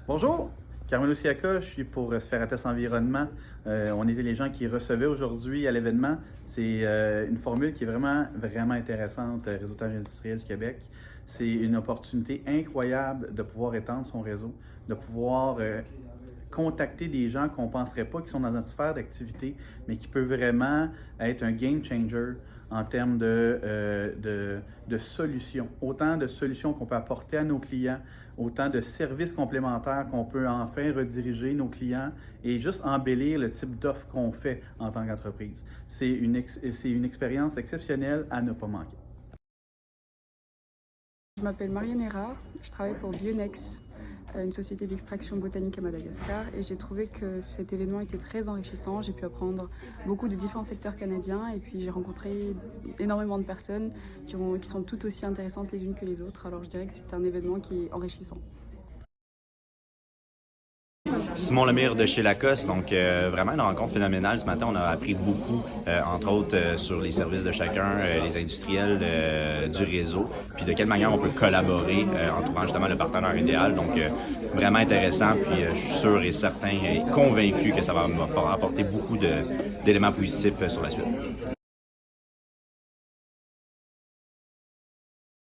Bonjour, Carmelo Siaka, je suis pour Spherates Environnement. On était les gens qui recevaient aujourd'hui à l'événement. C'est une formule qui est vraiment intéressante, Réseautage industriel du Québec. C'est une opportunité incroyable de pouvoir étendre son réseau, de pouvoir contacter des gens qu'on ne penserait pas qui sont dans notre sphère d'activité, mais qui peuvent vraiment être un game changer en termes de solutions. Autant de solutions qu'on peut apporter à nos clients, autant de services complémentaires qu'on peut enfin rediriger nos clients et juste embellir le type d'offre qu'on fait en tant qu'entreprise. C'est une expérience exceptionnelle à ne pas manquer. Je m'appelle Marianne Erard, je travaille pour Bionex, une société d'extraction botanique à Madagascar, et j'ai trouvé que cet événement était très enrichissant. J'ai pu apprendre beaucoup de différents secteurs canadiens et puis j'ai rencontré énormément de personnes qui sont toutes aussi intéressantes les unes que les autres. Alors je dirais que c'est un événement qui est enrichissant. Simon Lemire de chez Lacoste, donc vraiment une rencontre phénoménale. Ce matin, on a appris beaucoup, entre autres, sur les services de chacun, les industriels du réseau, puis de quelle manière on peut collaborer en trouvant justement le partenaire idéal. Donc vraiment intéressant, puis je suis sûr et certain et convaincu que ça va apporter beaucoup d'éléments positifs sur la suite.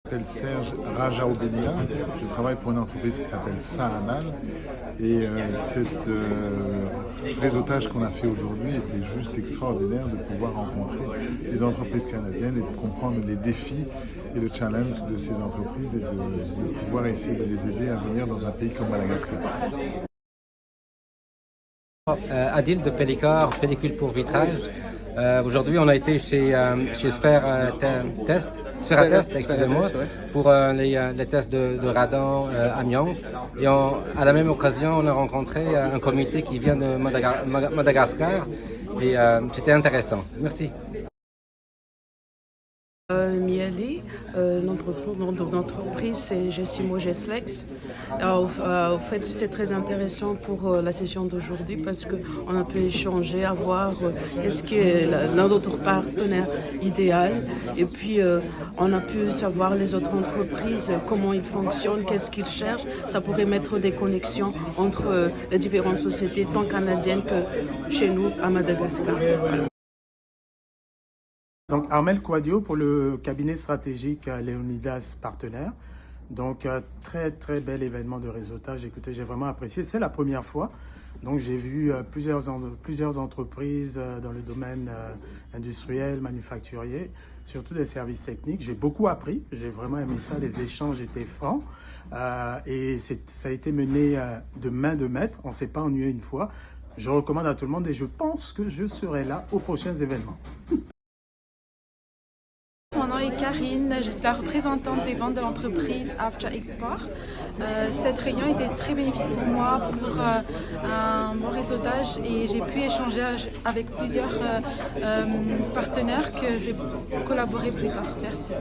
Je m'appelle Serge Rajaobelia, je travaille pour une entreprise qui s'appelle Saranal et cet réseautage qu'on a fait aujourd'hui était juste extraordinaire de pouvoir rencontrer les entreprises canadiennes et de comprendre les défis et le challenge de ces entreprises et de pouvoir essayer de les aider à venir dans un pays comme Madagascar. Adil de Pellicor, pellicule pour vitrage. Aujourd'hui, on a été chez Spherates, excusez-moi, pour les tests de radon amiante. Et à la même occasion, on a rencontré un comité qui vient de Madagascar et c'était intéressant. Merci. Miali, notre entreprise c'est Gessimo Geslex. En fait, c'est très intéressant pour la session d'aujourd'hui parce qu'on a pu échanger, à voir qu'est-ce qui est notre partenaire idéal. Et puis, on a pu savoir les autres entreprises, comment ils fonctionnent, qu'est-ce qu'ils cherchent. Ça pourrait mettre des connexions entre les différentes sociétés, tant canadiennes que chez nous à Madagascar. Donc Armel Quadio pour le cabinet stratégique Léonidas Partenaires. Donc très bel événement de réseautage. Écoutez, j'ai vraiment apprécié. C'est la première fois. Donc j'ai vu plusieurs entreprises dans le domaine industriel, manufacturier, surtout des services techniques. J'ai beaucoup appris. J'ai vraiment aimé ça. Les échanges étaient francs et ça a été mené de main de maître. On ne s'est pas ennuyé une fois. Je recommande à tout le monde et je pense que je serai là aux prochains événements. Mon nom est Karine, je suis la représentante des ventes de l'entreprise After Export. Cette réunion était très bénéfique pour moi, pour un bon réseautage et j'ai pu échanger avec plusieurs partenaires que je vais collaborer plus tard. Merci.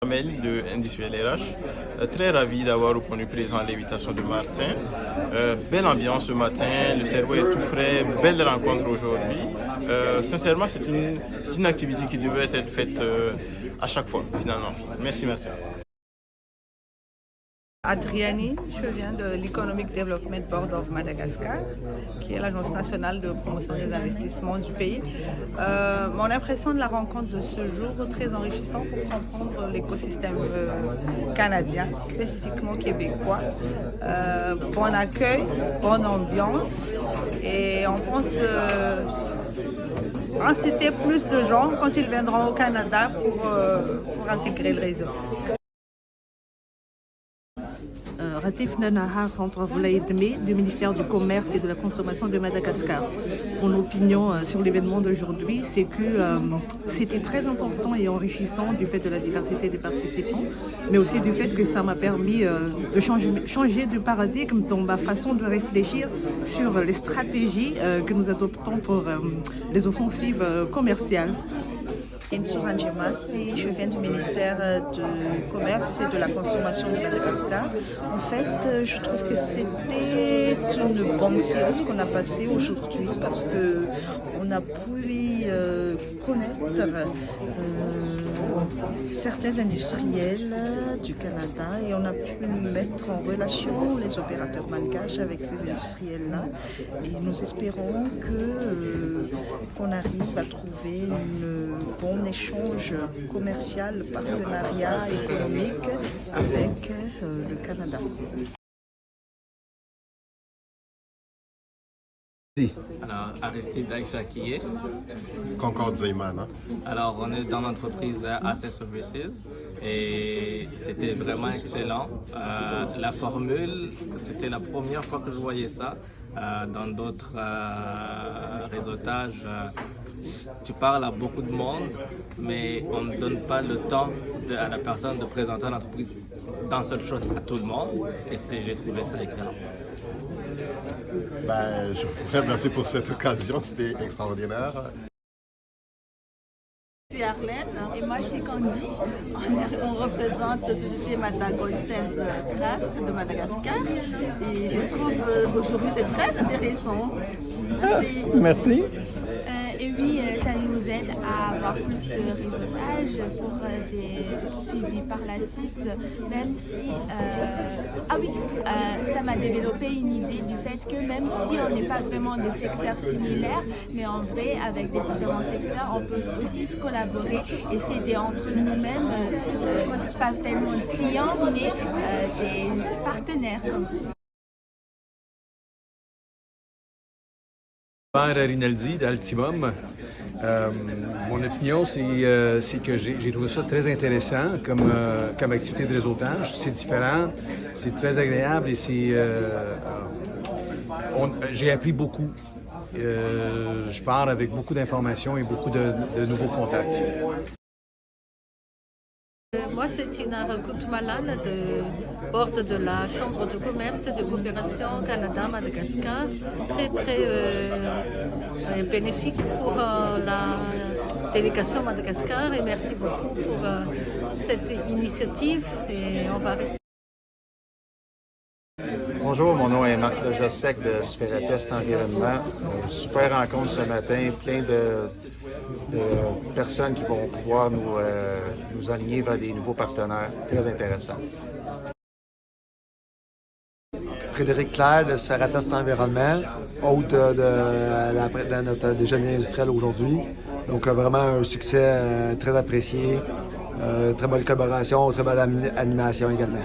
Amel de Industriel RH, très ravi d'avoir reconnu présent l'invitation de Martin. Belle ambiance ce matin, le cerveau est tout frais, belle rencontre aujourd'hui. Sincèrement, c'est une activité qui devrait être faite à chaque fois finalement. Merci Martin. Adriani, je viens de l'Economic Development Board of Madagascar, qui est l'agence nationale de promotion des investissements du pays. Mon impression de la rencontre de ce jour, très enrichissant pour comprendre l'écosystème canadien, spécifiquement québécois. Bon accueil, bonne ambiance et on pense inciter plus de gens quand ils viendront au Canada pour intégrer le réseau. Ratif Nanahar Deme du ministère du Commerce et de la Consommation de Madagascar. Mon opinion sur l'événement d'aujourd'hui, c'est que c'était très important et enrichissant du fait de la diversité des participants, mais aussi du fait que ça m'a permis de changer de paradigme dans ma façon de réfléchir sur les stratégies que nous adoptons pour les offensives commerciales. Insuranje Massi, je viens du ministère du Commerce et de la Consommation de Madagascar. En fait, je trouve que c'était une bonne séance qu'on a passée aujourd'hui parce qu'on a pu connaître certains industriels du Canada et on a pu mettre en relation les opérateurs malgaches avec ces industriels-là et nous espérons qu'on arrive à trouver un bon échange commercial, partenariat économique avec le Canada. Alors, Aristide Aïchakié. Concorde Zeyman. Hein? Alors, on est dans l'entreprise AC Services et c'était vraiment excellent. La formule, c'était la première fois que je voyais ça. Dans d'autres réseautages, tu parles à beaucoup de monde, mais on ne donne pas le temps à la personne de présenter l'entreprise d'un seul shot à tout le monde et j'ai trouvé ça excellent. Ben, je vous remercie pour cette occasion, c'était extraordinaire. Je suis Arlène et moi je suis Candy. On représente la société Madagolsens Craft de Madagascar et je trouve aujourd'hui c'est très intéressant. Merci. Merci. Et oui, ça nous aide à avoir plus de réseautage pour des suivis par la suite, même si... ça m'a développé une idée du fait que même si on n'est pas vraiment des secteurs similaires, mais en vrai, avec des différents secteurs, on peut aussi se collaborer et s'aider entre nous-mêmes, pas tellement de clients, mais des partenaires. Rinaldi d'Altimum. Mon opinion, c'est que j'ai trouvé ça très intéressant comme activité de réseautage. C'est différent, c'est très agréable et j'ai appris beaucoup. Je pars avec beaucoup d'informations et beaucoup de nouveaux contacts. Moi, c'est Tina Koutmalal de bord de la Chambre de commerce et de coopération Canada-Madagascar. Très, très bénéfique pour la délégation Madagascar et merci beaucoup pour cette initiative et on va rester. Bonjour, mon nom est Marc Lejossec de Sphératest Environnement. Super rencontre ce matin, plein de personnes qui vont pouvoir nous aligner vers des nouveaux partenaires. Très intéressant. Frédéric Claire de Sphératest Environnement, hôte de notre déjeuner industriel aujourd'hui. Donc vraiment un succès très apprécié, très bonne collaboration, très bonne animation également.